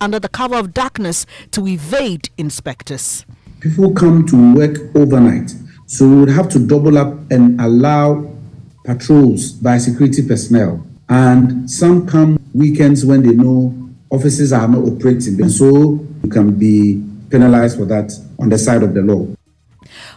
under the cover of darkness to evade inspectors. People come to work overnight, so we would have to double up and allow patrols by security personnel. And some come weekends when they know offices are not operating, and so you can be penalized for that on the side of the law.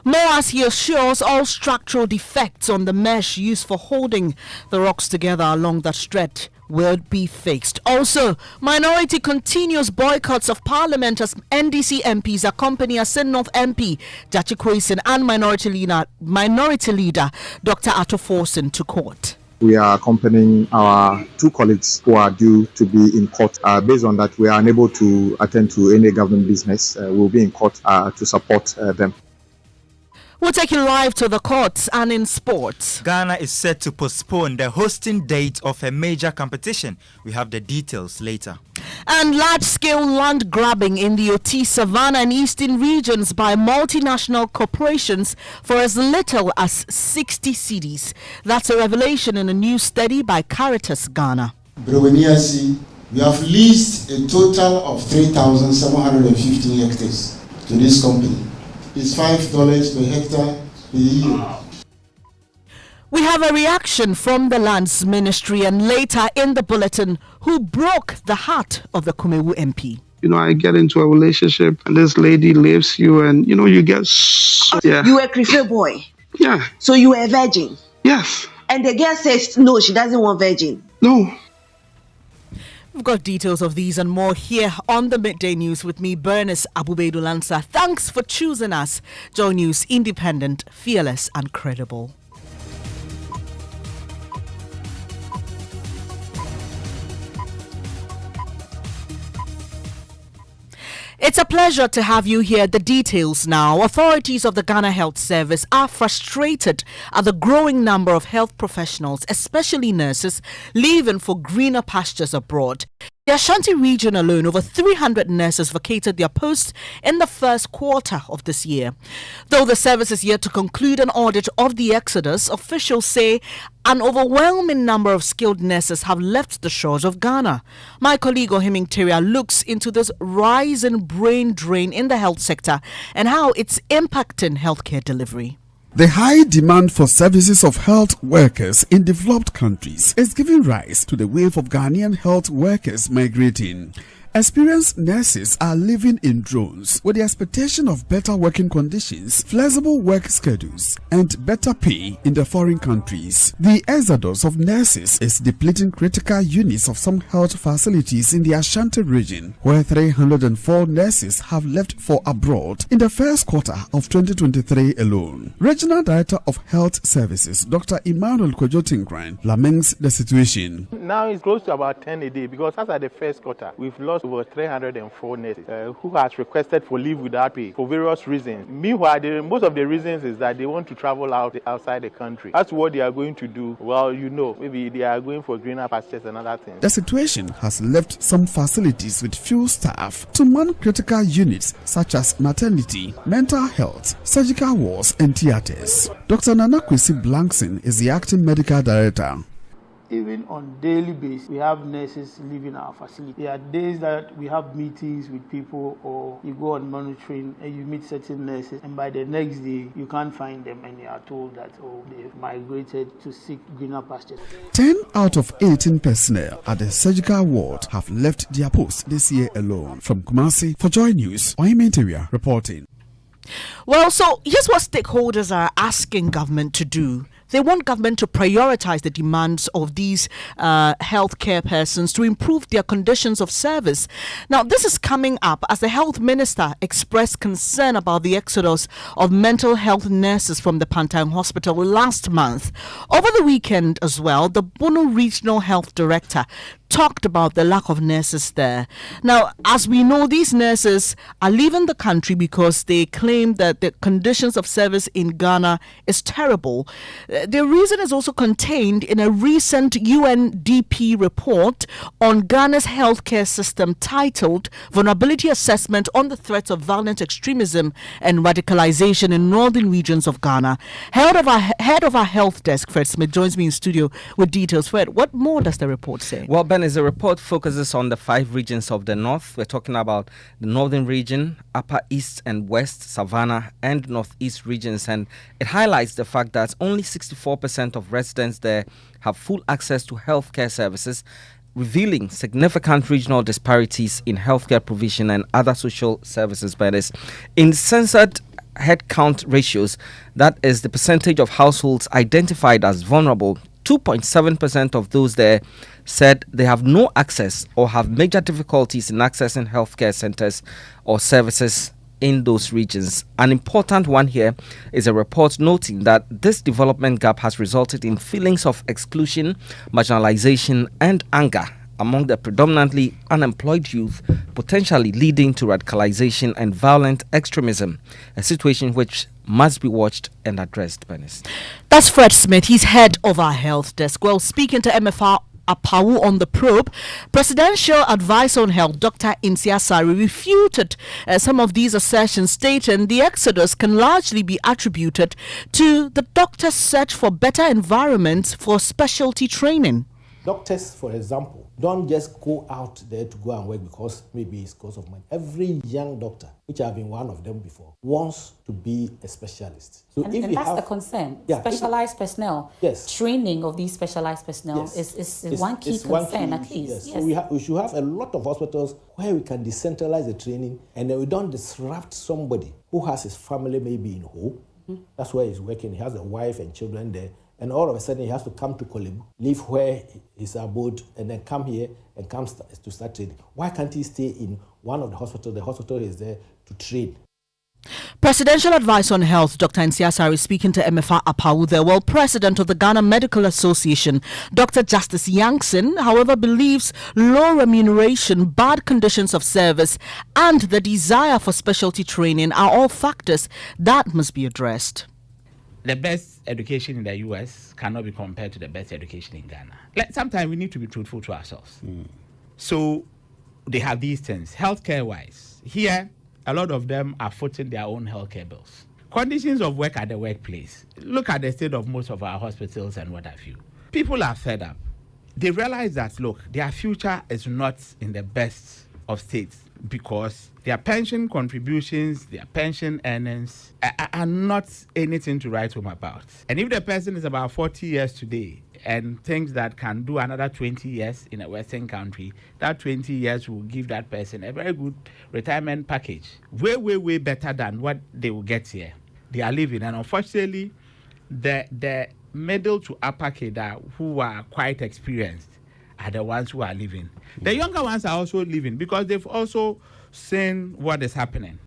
More as he assures all structural defects on the mesh used for holding the rocks together along that stretch will be fixed. Also, minority continuous boycotts of parliament as NDC MPs accompany Asen North MP Jachi Kwesen and minority leader Dr. Ato Forsen to court. We are accompanying our two colleagues who are due to be in court. Based on that, we are unable to attend to any government business. We'll be in court to support them. We'll take you live to the courts and in sports. Ghana is set to postpone the hosting date of a major competition. We have the details later. And large-scale land grabbing in the Oti, Savannah and Eastern regions by multinational corporations for as little as 60 cedis. That's a revelation in a new study by Caritas Ghana. We have leased a total of 3,715 hectares to this company. It's $5 per hectare per year. We have a reaction from the Lands Ministry and later in the bulletin, who broke the heart of the Kumewu MP. I get into a relationship and this lady leaves you and, you get... Yeah. You were a prefer boy? Yeah. So you were a virgin? Yes. And the girl says, no, she doesn't want virgin? No. We've got details of these and more here on the Midday News with me, Bernice, Abu-Baidoo, Lansah. Thanks for choosing us. Joy News, independent, fearless and credible. It's a pleasure to have you here. The details now. Authorities of the Ghana Health Service are frustrated at the growing number of health professionals, especially nurses, leaving for greener pastures abroad. The Ashanti region alone, over 300 nurses vacated their posts in the first quarter of this year. Though the service is yet to conclude an audit of the exodus, officials say an overwhelming number of skilled nurses have left the shores of Ghana. My colleague Ohiming Teria looks into this rising brain drain in the health sector and how it's impacting healthcare delivery. The high demand for services of health workers in developed countries is giving rise to the wave of Ghanaian health workers migrating. Experienced nurses are living in drones with the expectation of better working conditions, flexible work schedules, and better pay in the foreign countries. The exodus of nurses is depleting critical units of some health facilities in the Ashanti region, where 304 nurses have left for abroad in the first quarter of 2023 alone. Regional Director of Health Services, Dr. Emmanuel Kojotingran, laments the situation. Now it's close to about 10 a day because as at the first quarter, we've lost over 304 nurses who has requested for leave without pay for various reasons. Meanwhile, most of the reasons is that they want to travel outside the country. That's what they are going to do. Well, maybe they are going for greener pastures and other things. The situation has left some facilities with few staff to man critical units such as maternity, mental health, surgical wards and theatres. Dr. Nana Kwesi Blankson is the acting medical director. Even on daily basis, we have nurses leaving our facility. There are days that we have meetings with people or you go on monitoring and you meet certain nurses and by the next day you can't find them and you are told that they've migrated to seek greener pastures. 10 out of 18 personnel at the surgical ward have left their posts this year alone. From Kumasi, for Joy News, Ohiming Teria reporting. Well, so here's what stakeholders are asking government to do. They want government to prioritize the demands of these healthcare persons to improve their conditions of service. Now, this is coming up as the health minister expressed concern about the exodus of mental health nurses from the Pantang Hospital last month. Over the weekend as well, the Bono Regional Health Director talked about the lack of nurses there. Now, as we know, these nurses are leaving the country because they claim that the conditions of service in Ghana is terrible. The reason is also contained in a recent UNDP report on Ghana's healthcare system titled Vulnerability Assessment on the Threats of Violent Extremism and Radicalization in Northern Regions of Ghana. Head of our health desk, Fred Smith, joins me in studio with details. Fred, what more does the report say? Well, Bernice, the report focuses on the 5 regions of the north. We're talking about the northern region, upper east and west, savannah, and northeast regions. And it highlights the fact that only 64% of residents there have full access to healthcare services, revealing significant regional disparities in healthcare provision and other social services. Bernice, in censored headcount ratios, that is the percentage of households identified as vulnerable, 2.7% of those there said they have no access or have major difficulties in accessing healthcare centers or services in those regions. An important one here is a report noting that this development gap has resulted in feelings of exclusion, marginalization, and anger among the predominantly unemployed youth, potentially leading to radicalization and violent extremism, a situation which must be watched and addressed. Bernice. That's Fred Smith. He's head of our health desk. Well, speaking to MFR Apawu on the probe, Presidential Advisor on Health, Dr. Insia Sari, refuted some of these assertions, stating the exodus can largely be attributed to the doctors' search for better environments for specialty training. Doctors, for example, don't just go out there to go and work because maybe it's because of money. Every young doctor, which I've been one of them before, wants to be a specialist. So and that's the concern. Yeah, specialized personnel. Yes. Training of these specialized personnel is one key concern, at least. Yes. So we should have a lot of hospitals where we can decentralize the training and then we don't disrupt somebody who has his family maybe in Ho. Mm-hmm. That's where he's working. He has a wife and children there. And all of a sudden, he has to come to Kolebu, leave where he's abode, and then come here and come to start training. Why can't he stay in one of the hospitals? The hospital is there to train. Presidential Advisor on Health, Dr. Insia Sari, speaking to MFR Apawu there. Well, President of the Ghana Medical Association, Dr. Justice Yankson, however, believes low remuneration, bad conditions of service, and the desire for specialty training are all factors that must be addressed. The best education in the US cannot be compared to the best education in Ghana. Sometimes we need to be truthful to ourselves. So they have these things. Healthcare wise, here, a lot of them are footing their own healthcare bills. Conditions of work at the workplace. Look at the state of most of our hospitals and what have you. People are fed up. They realize that, look, their future is not in the best of states because their pension contributions, their pension earnings are not anything to write home about. And if the person is about 40 years today and thinks that can do another 20 years in a Western country, that 20 years will give that person a very good retirement package. Way better than what they will get here. They are living. And unfortunately, the middle to upper cadre who are quite experienced are the ones who are living. The younger ones are also living because they've also seen what is happening.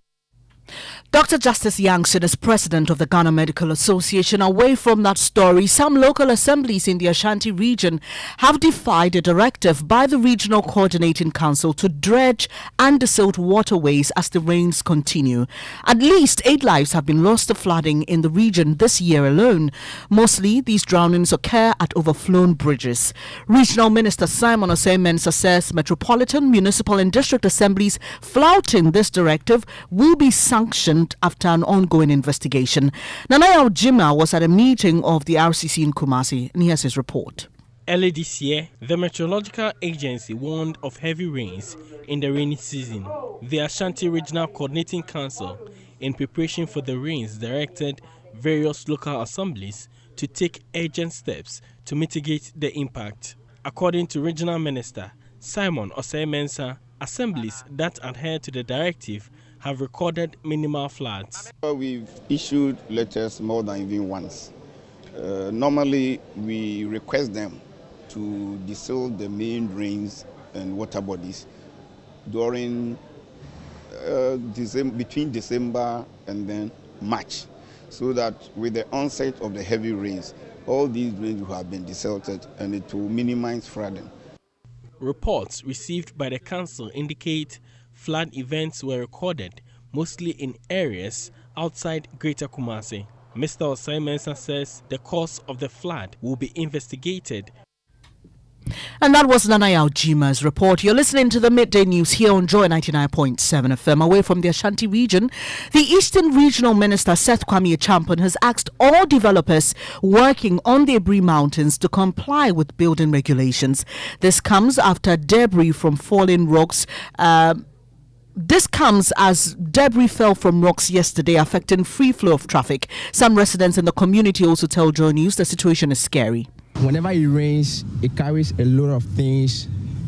Dr. Justice Yankson is president of the Ghana Medical Association. Away from that story, some local assemblies in the Ashanti region have defied a directive by the Regional Coordinating Council to dredge and desilt waterways as the rains continue. At least 8 lives have been lost to flooding in the region this year alone. Mostly, these drownings occur at overflown bridges. Regional Minister Simon Osei-Mensah says metropolitan, municipal and district assemblies flouting this directive will be sanctioned after an ongoing investigation. Nanaya Ojima was at a meeting of the RCC in Kumasi, and here's his report. Early this year, the Meteorological Agency warned of heavy rains in the rainy season. The Ashanti Regional Coordinating Council, in preparation for the rains, directed various local assemblies to take urgent steps to mitigate the impact. According to Regional Minister Simon Osei-Mensah, assemblies that adhere to the directive have recorded minimal floods. We've issued letters more than even once. Normally, we request them to desilt the main drains and water bodies during between December and then March, so that with the onset of the heavy rains, all these drains will have been desilted and it will minimize flooding. Reports received by the council indicate flood events were recorded mostly in areas outside Greater Kumasi. Mr. Osei-Mensah says the cause of the flood will be investigated. And that was Nanaya Ojima's report. You're listening to the Midday News here on Joy 99.7 FM. Away from the Ashanti region, the Eastern Regional Minister Seth Kwame Achampon has asked all developers working on the Ebri Mountains to comply with building regulations. This comes after debris from falling rocks. This comes as debris fell from rocks yesterday, affecting free flow of traffic. Some residents in the community also tell Joy News the situation is scary. Whenever it rains, it carries a lot of things,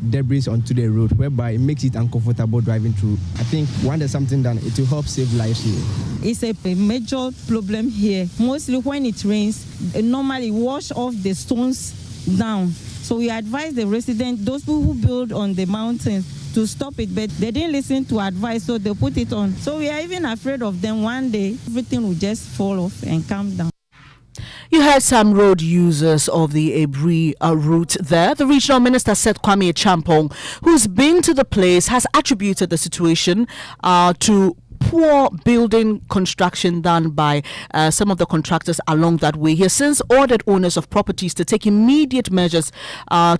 debris onto the road, whereby it makes it uncomfortable driving through. I think when there's something done, it will help save lives here. It's a major problem here. Mostly when it rains, it normally wash off the stones down. So we advise the residents, those people who build on the mountains, to stop it, but they didn't listen to advice, so they put it on. So we are even afraid of them. One day, everything will just fall off and come down. You heard some road users of the Ebri route there. The regional minister, Seth Kwame Achampon, who's been to the place, has attributed the situation to poor building construction done by some of the contractors along that way. He has since ordered owners of properties to take immediate measures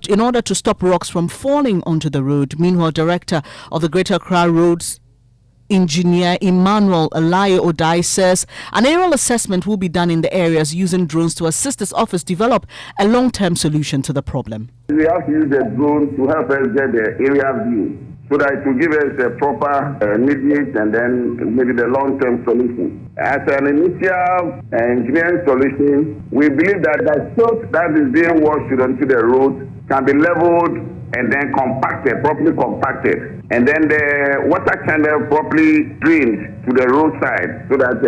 in order to stop rocks from falling onto the road. Meanwhile, Director of the Greater Accra Roads, Engineer Emmanuel Alaye Odai, says an aerial assessment will be done in the areas using drones to assist his office develop a long-term solution to the problem. We have to use the drone to help us get the area view so that it will give us a proper immediate and then maybe the long-term solution. As an initial engineering solution, we believe that the silt that is being washed onto the road can be leveled and then properly compacted. And then the water channel properly drained to the roadside so that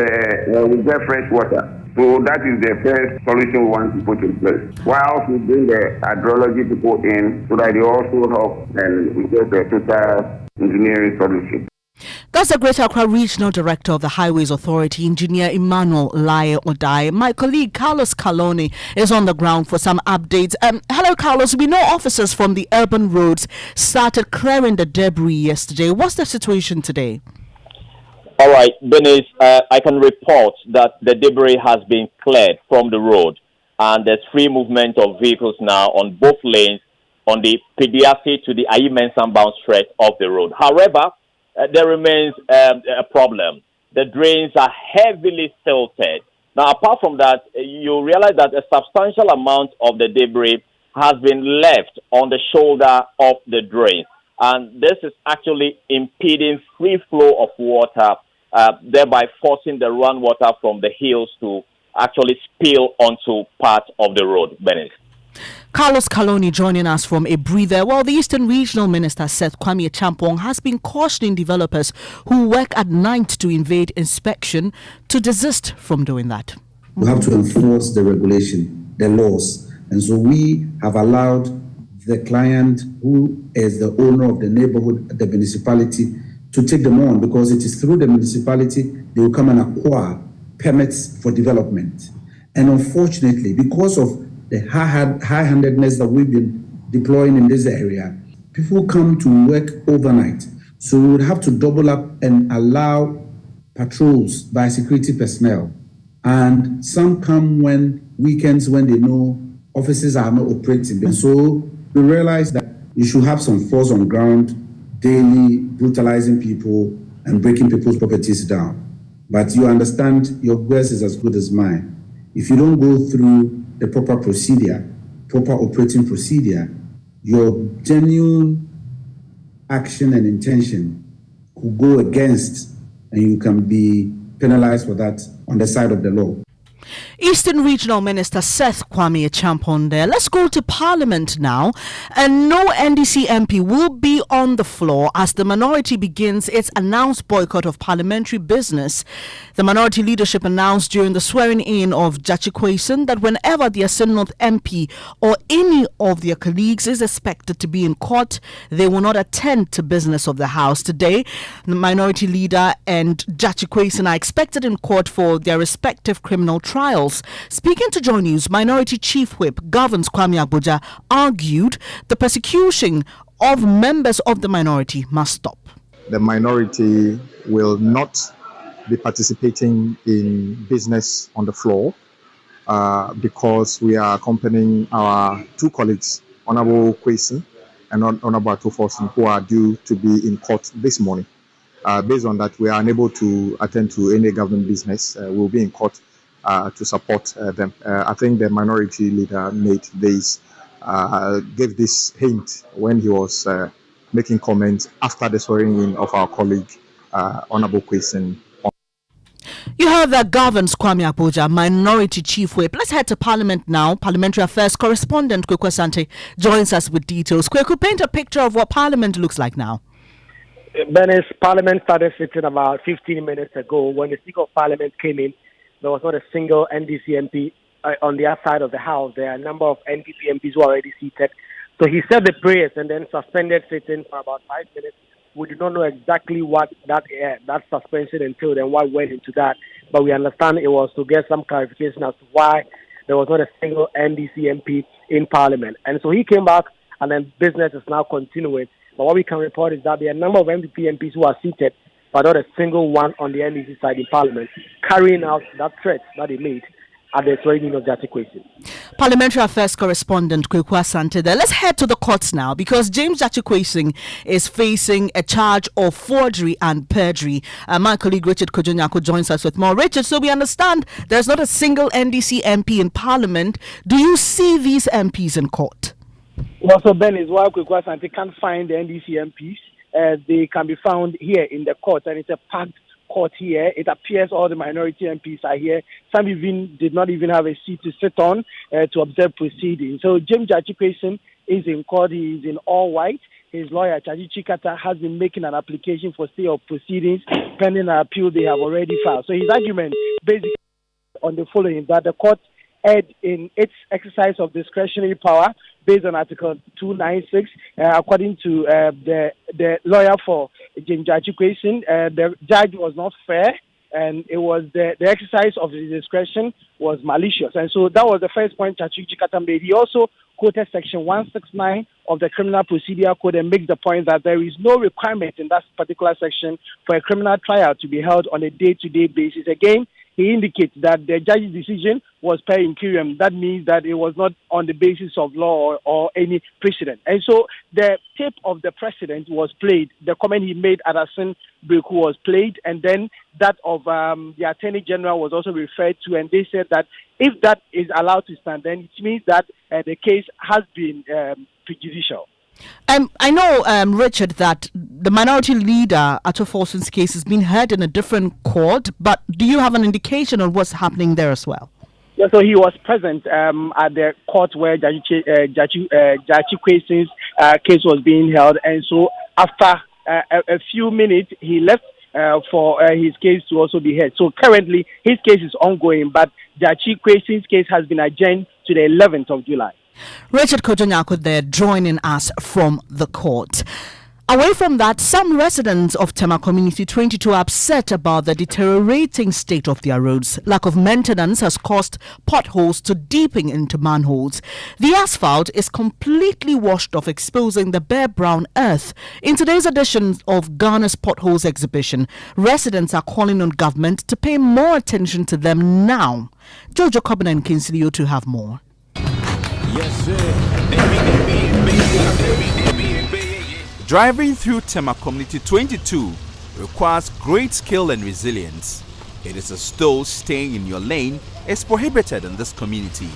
we get fresh water. So that is the first solution we want to put in place. While we bring the hydrology people in so that they also help and we get the total engineering solution. That's the Greater Accra Regional Director of the Highways Authority, Engineer Emmanuel Alaye Odai. My colleague Carlos Caloni is on the ground for some updates. Hello, Carlos. We know officers from the urban roads started clearing the debris yesterday. What's the situation today? All right, Bernice, I can report that the debris has been cleared from the road, and there's free movement of vehicles now on both lanes on the Pediasi to the Ayi-Mensah bound stretch of the road. However, there remains a problem. The drains are heavily silted. Now, apart from that, you realize that a substantial amount of the debris has been left on the shoulder of the drain. And this is actually impeding free flow of water, thereby forcing the run water from the hills to actually spill onto part of the road, Bernice. Carlos Caloni joining us from Ebri there. Well, the Eastern Regional Minister Seth Kwame Achampon has been cautioning developers who work at night to evade inspection to desist from doing that. We have to enforce the regulation, the laws. And so we have allowed the client who is the owner of the neighborhood, the municipality, to take them on because it is through the municipality they will come and acquire permits for development. And unfortunately, because of the high-handedness that we've been deploying in this area, people come to work overnight. So we would have to double up and allow patrols by security personnel. And some come when weekends when they know offices are not operating. And so we realize that you should have some force on ground, daily brutalizing people and breaking people's properties down. But you understand your guess is as good as mine. If you don't go through the proper procedure, proper operating procedure, your genuine action and intention could go against, and you can be penalized for that on the side of the law. Eastern Regional Minister Seth Kwame Achampon there. Let's go to Parliament now. And no NDC MP will be on the floor as the minority begins its announced boycott of parliamentary business. The minority leadership announced during the swearing-in of Jachikwason that whenever the Assin North MP or any of their colleagues is expected to be in court, they will not attend to business of the House. Today, the minority leader and Jachikwason are expected in court for their respective criminal trials. Speaking to Joy News, Minority Chief Whip Governs Kwame Agboja argued the persecution of members of the minority must stop. The minority will not be participating in business on the floor because we are accompanying our two colleagues Honorable Kwesi and Honorable Atufosin, who are due to be in court this morning. Based on that, we are unable to attend to any government business. We'll be in court to support them. I think the minority leader gave this hint when he was making comments after the swearing in of our colleague, Honorable Kwesi. You heard that governs Kwame Abuja, Minority Chief Whip. Let's head to Parliament now. Parliamentary Affairs correspondent Kweku Asante joins us with details. Kweku, paint a picture of what Parliament looks like now. Bernice, Parliament started sitting about 15 minutes ago. When the Speaker of Parliament came in, there was not a single NDC MP on the other side of the House. There are a number of NPP MPs who are already seated. So he said the prayers and then suspended sitting for about 5 minutes. We do not know exactly what that suspension entailed and what went into that, but we understand it was to get some clarification as to why there was not a single NDC MP in Parliament. And so he came back, and then business is now continuing. But what we can report is that there are a number of NPP MPs who are seated, but not a single one on the NDC side in Parliament, carrying out that threat that they made at the swearing of Jati Kwesi. Parliamentary Affairs correspondent Kweku Asante there. Let's head to the courts now, because James Jati Kwesi is facing a charge of forgery and perjury. My colleague Richard Kojonyako joins us with more. Richard, so we understand there's not a single NDC MP in Parliament. Do you see these MPs in court? Well, so Ben, is why Kweku Asante can't find the NDC MPs. They can be found here in the court, and it's a packed court here. It appears all the minority MPs are here. Some even did not even have a seat to sit on to observe proceedings. So James Jati Kwesi is in court. He is in all white. His lawyer, Chaji Chikata, has been making an application for stay of proceedings pending an appeal they have already filed. So his argument basically on the following, that the court erred in its exercise of discretionary power based on Article 296, according to the lawyer for James Jati Kwesi. The judge was not fair, and it was the exercise of his discretion was malicious. And so that was the first point Chachi Chikata made. He also quoted Section 169 of the Criminal Procedure Code and makes the point that there is no requirement in that particular section for a criminal trial to be held on a day-to-day basis. Again, he indicates that the judge's decision was per incuriam. That means that it was not on the basis of law or any precedent. And so the tape of the president was played. The comment he made at Asin Breku was played, and then that of the Attorney General was also referred to, and they said that if that is allowed to stand, then it means that the case has been prejudicial. I know, Richard, that the minority leader, Atufosin's case, has been heard in a different court, but do you have an indication on what's happening there as well? Yeah, so he was present at the court where Jati Kwesi's case was being held, and so after a few minutes, he left for his case to also be heard. So currently, his case is ongoing, but Jati Kwesi's case has been adjourned to the 11th of July. Richard Kojonyako there joining us from the court. Away from that, some residents of Tema Community 22 are upset about the deteriorating state of their roads. Lack of maintenance has caused potholes to deepen into manholes. The asphalt is completely washed off, exposing the bare brown earth. In today's edition of Ghana's Potholes exhibition, residents are calling on government to pay more attention to them now. Jojo Kobina and Kinsley to have more. Yes, sir. Driving through Tema Community 22 requires great skill and resilience. It is a stole staying in your lane is prohibited in this community.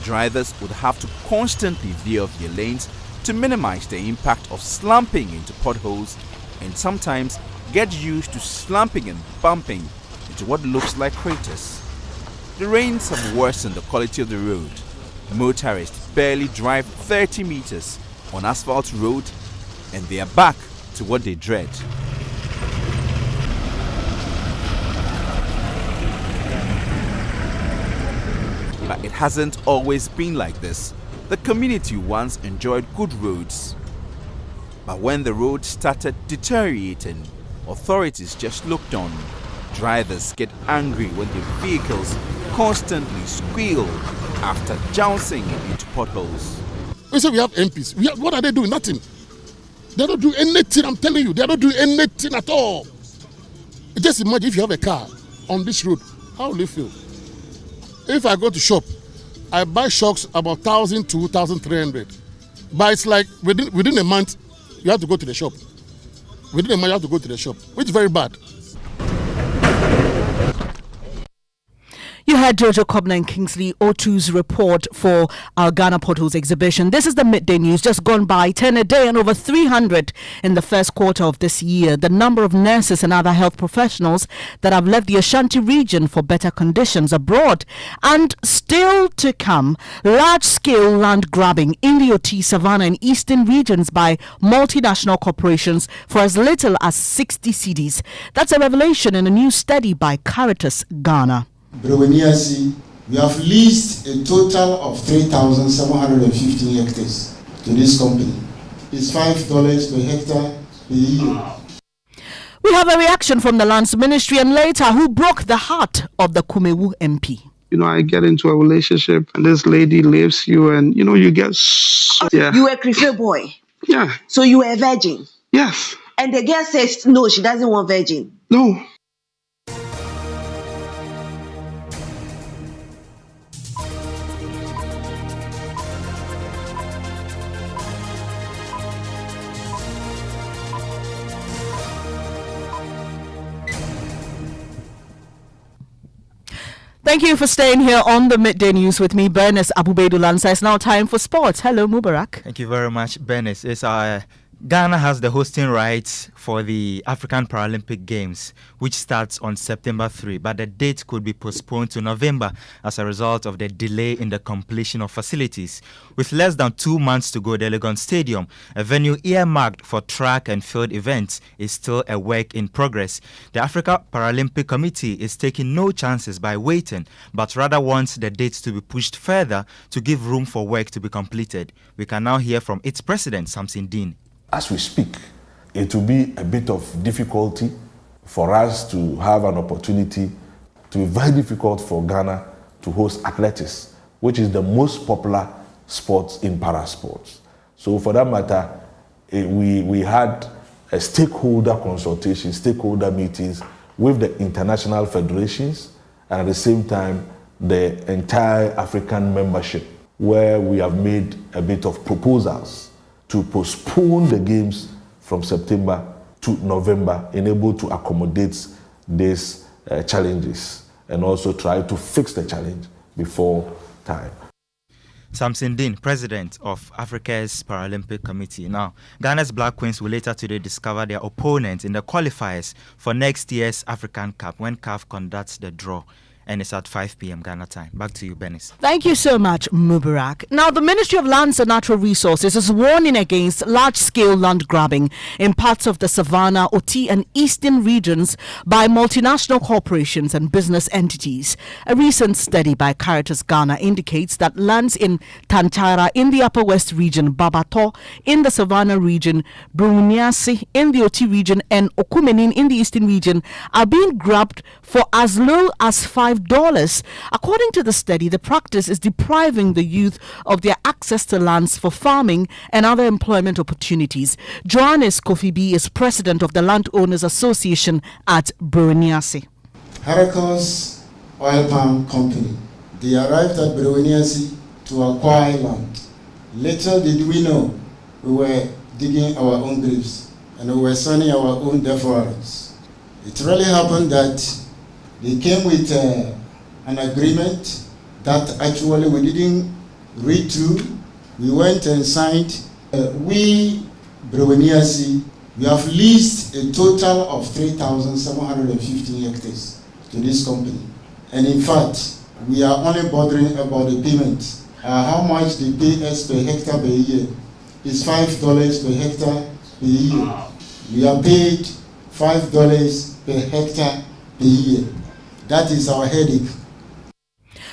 Drivers would have to constantly veer off their lanes to minimize the impact of slumping into potholes, and sometimes get used to slumping and bumping into what looks like craters. The rains have worsened the quality of the road. Motorists barely drive 30 meters on asphalt road, and they are back to what they dread. But it hasn't always been like this. The community once enjoyed good roads. But when the road started deteriorating, authorities just looked on. Drivers get angry when their vehicles constantly squeal after jouncing into potholes. We say we have MPs. What are they doing? Nothing. They don't do anything, I'm telling you. They don't do anything at all. Just imagine if you have a car on this road, how will you feel? If I go to shop, I buy shocks about 1,000 to 1,300. But it's like within a month, you have to go to the shop. Within a month, you have to go to the shop, which is very bad. You heard Jojo Kobna and Kingsley O2's report for our Ghana Potholes exhibition. This is the Midday News, just gone by 10 a day and over 300 in the first quarter of this year. The number of nurses and other health professionals that have left the Ashanti region for better conditions abroad. And still to come, large-scale land grabbing in the OT, Savannah and Eastern regions by multinational corporations for as little as 60 cedis. That's a revelation in a new study by Caritas Ghana. Bernice, we have leased a total of 3,715 hectares to this company. It's $5 per hectare per year. We have a reaction from the Lands Ministry and later who broke the heart of the Kumewu MP. I get into a relationship and this lady leaves you and, you get... Yeah. You were a Christian boy? Yeah. So you were a virgin? Yes. And the girl says, no, she doesn't want virgin? No. Thank you for staying here on the Midday News with me, Bernice, Abu-Baidoo, Lansah. It's now time for sports. Hello, Mubarak. Thank you very much, Bernice. Ghana has the hosting rights for the African Paralympic Games, which starts on September 3, but the date could be postponed to November as a result of the delay in the completion of facilities. With less than 2 months to go, the Legon Stadium, a venue earmarked for track and field events, is still a work in progress. The Africa Paralympic Committee is taking no chances by waiting, but rather wants the dates to be pushed further to give room for work to be completed. We can now hear from its president, Samson Dean. As we speak, it will be a bit of difficulty for us to have an opportunity. It will be very difficult for Ghana to host athletics, which is the most popular sport in parasports. So for that matter, we had a stakeholder consultation, stakeholder meetings with the international federations and at the same time the entire African membership, where we have made a bit of proposals to postpone the games from September to November, able to accommodate these challenges and also try to fix the challenge before time. Samson Dean, president of Africa's Paralympic Committee. Now, Ghana's Black Queens will later today discover their opponent in the qualifiers for next year's African Cup when CAF conducts the draw. And it's at 5 p.m. Ghana time. Back to you, Bernice. Thank you so much, Mubarak. Now, the Ministry of Lands and Natural Resources is warning against large-scale land grabbing in parts of the Savannah, Oti, and Eastern regions by multinational corporations and business entities. A recent study by Caritas Ghana indicates that lands in Tantara in the Upper West region, Babato in the Savannah region, Bruniasi in the Oti region, and Okumenin in the Eastern region are being grabbed for as low as $5. According to the study, the practice is depriving the youth of their access to lands for farming and other employment opportunities. Johannes Kofibi is president of the Landowners Association at Bernice. Haracos Oil Palm Company. They arrived at Bernice to acquire land. Little did we know we were digging our own graves and we were signing our own death warrants. It really happened that they came with an agreement that actually we didn't read through. We went and signed. We, Bernice, we have leased a total of 3,715 hectares to this company. And in fact, we are only bothering about the payment. How much they pay us per hectare per year is $5 per hectare per year. We are paid $5 per hectare per year. That is our headache.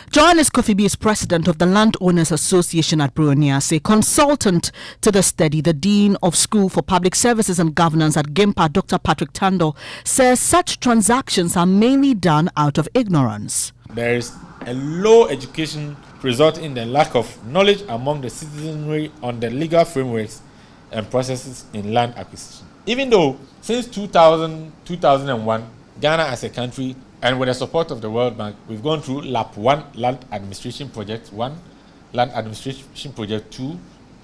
Johannes Kofibi is president of the Landowners Association at Bernice, a consultant to the study. The Dean of School for Public Services and Governance at GIMPA, Dr. Patrick Tando, says such transactions are mainly done out of ignorance. There is a low education resulting in the lack of knowledge among the citizenry on the legal frameworks and processes in land acquisition. Even though since 2001, Ghana as a country, and with the support of the World Bank, we've gone through LAP 1, Land Administration Project 1, Land Administration Project 2,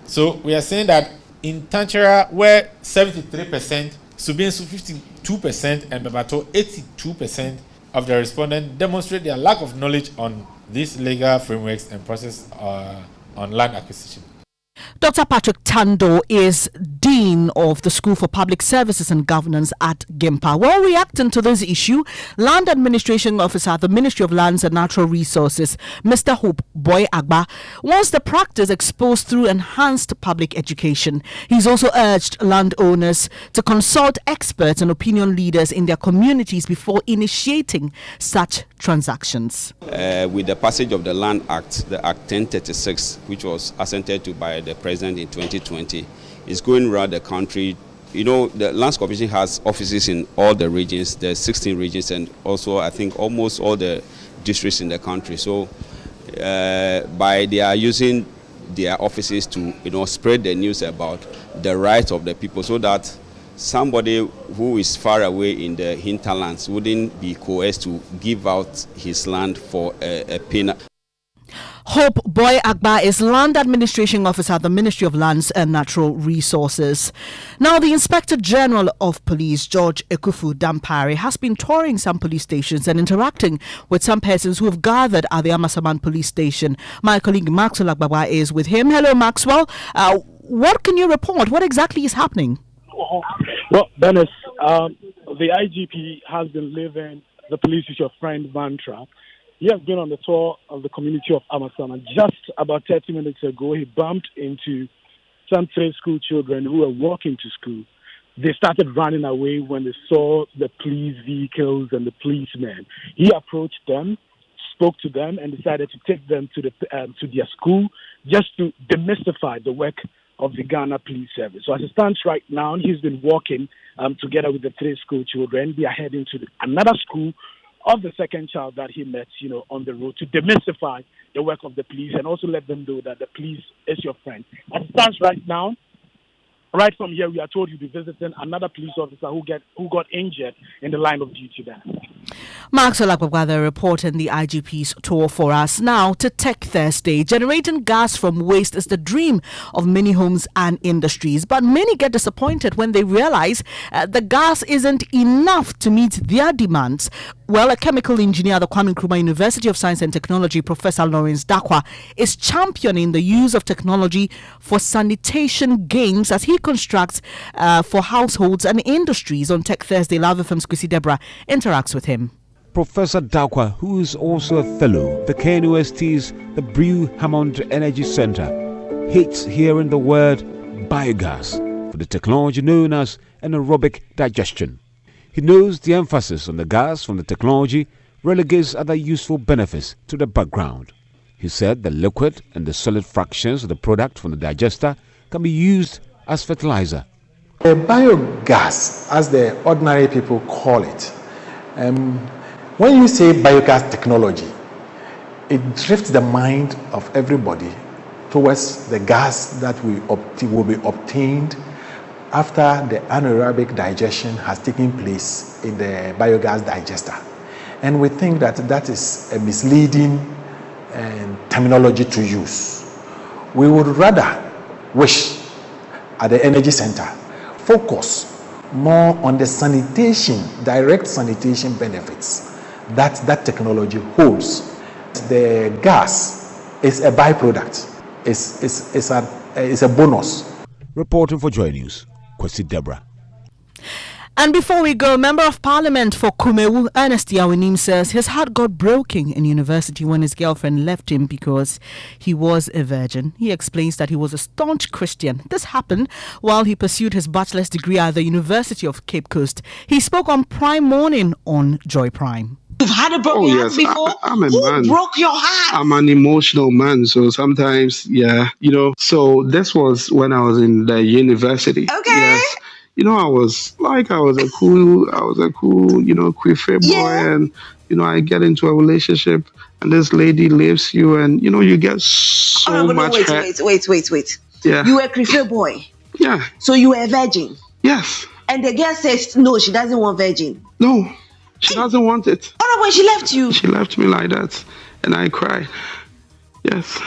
So we are saying that in Tanchera, where 73%, Subinsu 52%, and Bebato 82% of the respondents demonstrate their lack of knowledge on these legal frameworks and process on land acquisition. Dr. Patrick Tando is Dean of the School for Public Services and Governance at GIMPA. While reacting to this issue, Land Administration Officer at the Ministry of Lands and Natural Resources, Mr. Hope Boy Agba, wants the practice exposed through enhanced public education. He's also urged landowners to consult experts and opinion leaders in their communities before initiating such transactions. With the passage of the Land Act, the Act 1036, which was assented to by the President in 2020, is going around the country. You know, the Lands Commission has offices in all the regions, the 16 regions, and also I think almost all the districts in the country. So they are using their offices to, spread the news about the rights of the people, so that somebody who is far away in the hinterlands wouldn't be coerced to give out his land for a penny. Hope Boy Agba is Land Administration Officer at the Ministry of Lands and Natural Resources. Now, the Inspector General of Police, George Ekufu Dampare, has been touring some police stations and interacting with some persons who have gathered at the Amasaman police station. My colleague Maxwell Agbaba is with him. Hello, Maxwell. What can you report? What exactly is happening? Well, Bernice, the IGP has been living the police with your friend mantra. He has been on the tour of the community of Amasan, and just about 30 minutes ago, he bumped into some 3 school children who were walking to school. They started running away when they saw the police vehicles and the policemen. He approached them, spoke to them, and decided to take them to their school just to demystify the work of the Ghana Police Service. So as it stands right now, he's been walking together with the 3 school children. They are heading to another school of the second child that he met, on the road, to demystify the work of the police and also let them know that the police is your friend. As it stands right now, right from here, we are told you'll be visiting another police officer who got injured in the line of duty there. Maxwell Agbagwa reporting the IGP's tour for us. Now to Tech Thursday. Generating gas from waste is the dream of many homes and industries, but many get disappointed when they realize the gas isn't enough to meet their demands. Well, a chemical engineer at the Kwame Nkrumah University of Science and Technology, Professor Lawrence Dakwa, is championing the use of technology for sanitation gains as he constructs for households and industries. On Tech Thursday, Love FM's Kwesi Deborah interacts with him. Professor Dakwa, who is also a fellow at the KNUST's the Brew Hammond Energy Center, hates hearing the word biogas for the technology known as anaerobic digestion. He knows the emphasis on the gas from the technology relegates other useful benefits to the background. He said the liquid and the solid fractions of the product from the digester can be used as fertilizer. The biogas, as the ordinary people call it, when you say biogas technology, it drifts the mind of everybody towards the gas that will be obtained after the anaerobic digestion has taken place in the biogas digester. And we think that that is a misleading terminology to use. We would rather wish at the energy center focus more on the sanitation, direct sanitation benefits that technology holds. The gas is a byproduct, it's a bonus. Reporting for Joy News, Kwesi Deborah. And before we go, Member of Parliament for Kumewu, Ernest Yawinim, says his heart got broken in university when his girlfriend left him because he was a virgin. He explains that he was a staunch Christian. This happened while he pursued his bachelor's degree at the University of Cape Coast. He spoke on Prime Morning on Joy Prime. You've had a broken heart before? I'm a Who man. broke your heart? I'm an emotional man, so sometimes, So this was when I was in the university. Okay. Yes. I was a cool, queer boy, and I get into a relationship, and this lady leaves you, and you get so much hurt. Wait. Yeah. You were a Christian boy. Yeah. So you were a virgin. Yes. And the girl says no, she doesn't want virgin. No, she doesn't want it. Oh no, when she left you. She left me like that, and I cried. Yes.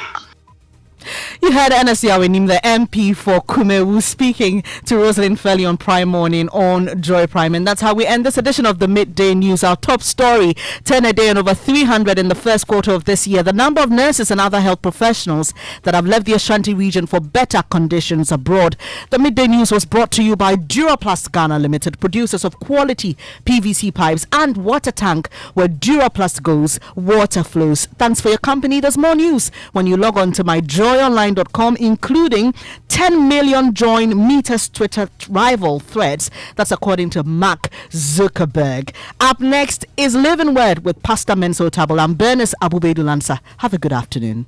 You heard NSC Awenim, the MP for Kumewu, speaking to Rosalind Fairley on Prime Morning on Joy Prime. And that's how we end this edition of the Midday News. Our top story, 10 a day and over 300 in the first quarter of this year. The number of nurses and other health professionals that have left the Ashanti region for better conditions abroad. The Midday News was brought to you by Duraplast Ghana Limited, producers of quality PVC pipes and water tank where Duraplast goes, water flows. Thanks for your company. There's more news when you log on to myjoyonline.com, including 10 million join Meta's Twitter rival threads. That's according to Mark Zuckerberg. Up next is Living Word with Pastor Menso Tabel. I'm Bernice Abu-Baidoo Lansah. Have a good afternoon.